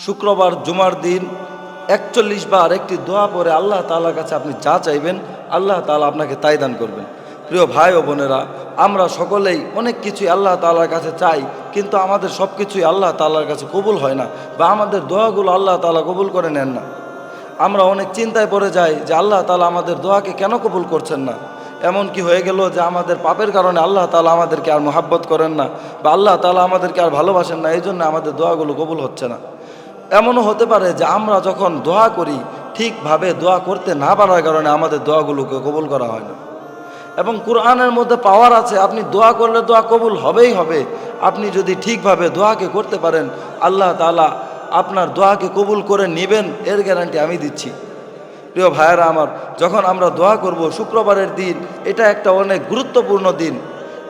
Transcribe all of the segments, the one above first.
শুক্রবার জুমার দিন ৪১ বার একটি দোয়া পড়ে আল্লাহ তাআলার কাছে আপনি যা চাইবেন আল্লাহ তাআলা আপনাকে তাই দান করবেন। প্রিয় ভাই ও বোনেরা, আমরা সকলেই অনেক কিছুই আল্লাহ তাআলার কাছে চাই, কিন্তু আমাদের সব কিছুই আল্লাহ তাআলার কাছে কবুল হয় না, বা আমাদের দোয়াগুলো আল্লাহ তাআলা কবুল করে নেন না। আমরা অনেক চিন্তায় পড়ে যাই যে আল্লাহ তাআলা আমাদের দোয়াকে কেন কবুল করছেন না। এমন কি হয়ে গেল যে আমাদের পাপের কারণে আল্লাহ তাআলা আমাদেরকে আর মহাব্বত করেন না, বা আল্লাহ তাআলা আমাদেরকে আর ভালোবাসেন না, এই জন্য আমাদের দোয়াগুলো কবুল হচ্ছে না। এমনও হতে পারে যে আমরা যখন দোয়া করি ঠিকভাবে দোয়া করতে না পারার কারণে আমাদের দোয়াগুলোকে কবুল করা হয় না। এবং কোরআনের মধ্যে পাওয়ার আছে, আপনি দোয়া করলে দোয়া কবুল হবেই হবে। আপনি যদি ঠিকভাবে দোয়াকে করতে পারেন আল্লাহ তাআলা আপনার দোয়াকে কবুল করে নেবেন, এর গ্যারান্টি আমি দিচ্ছি। প্রিয় ভাইয়েরা আমার, যখন আমরা দোয়া করব শুক্রবারের দিন, এটা একটা অনেক গুরুত্বপূর্ণ দিন।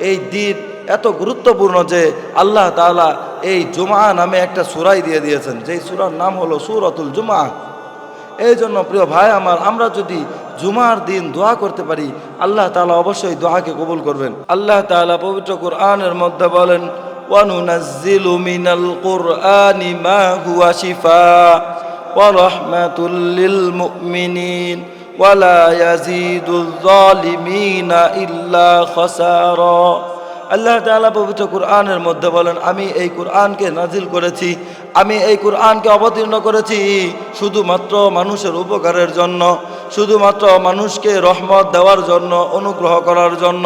এই দিন এত গুরুত্বপূর্ণ যে আল্লাহ তাআলা এই জুমা নামে একটা সূরা দিয়ে দিয়েছেন, যেই সূরার নাম হলো সূরাতুল জুমা। এই জন্য প্রিয় ভাই আমার, আমরা যদি জুমার দিন দোয়া করতে পারি আল্লাহ তাআলা অবশ্যই দোয়াকে কবুল করবেন। আল্লাহ তাআলা পবিত্র কোরআনের মধ্যে বলেন, ওয়ানুনাজ্জিলু মিনাল কুরআনি মা হুয়া শিফা ওয়া রাহমাতুল লিল মুমিনিন ওয়া লা ইয়াজিদুয যালিমিনা ইল্লা খাসারা। আল্লাহ তাআলা পবিত্র কোরআনের মধ্যে বলেন, আমি এই কোরআনকে নাজিল করেছি, আমি এই কোরআনকে অবতীর্ণ করেছি শুধুমাত্র মানুষের উপকারের জন্য, শুধুমাত্র মানুষকে রহমত দেওয়ার জন্য, অনুগ্রহ করার জন্য।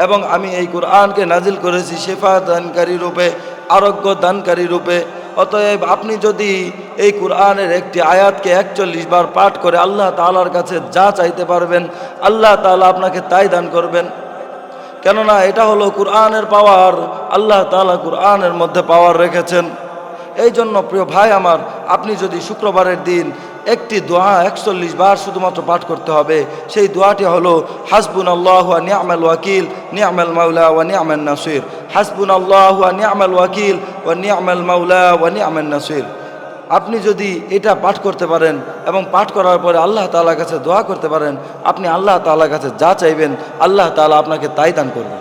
এবং আমি এই কোরআনকে নাজিল করেছি শেফা দানকারী রূপে, আরোগ্য দানকারী রূপে। অতএব আপনি যদি এই কোরআনের একটি আয়াতকে ৪১ বার পাঠ করে আল্লাহ তাআলার কাছে যা চাইতে পারবেন আল্লাহ তাআলা আপনাকে তাই দান করবেন। কেননা এটা হলো কোরআনের পাওয়ার, আল্লাহ তাআলা কোরআনের মধ্যে পাওয়ার রেখেছেন। এই জন্য প্রিয় ভাই আমার, আপনি যদি শুক্রবারের দিন একটি দোয়া ৪১ বার শুধুমাত্র পাঠ করতে হবে, সেই দোয়াটি হলো হাসবুনাল্লাহু ওয়া নি'মাল ওয়াকিল নি'মাল মাওলা ওয়া নি'মান নাসির। হাসবুনাল্লাহু ওয়া নি'মাল ওয়াকিল ওয়া নি'মাল মাওলা ওয়া নি'মান নাসির। আপনি যদি এটা পাঠ করতে পারেন এবং পাঠ করার পরে আল্লাহ তাআলার কাছে দোয়া করতে পারেন, আপনি আল্লাহ তাআলার কাছে যা চাইবেন আল্লাহ তাআলা আপনাকে তাই দান করবেন।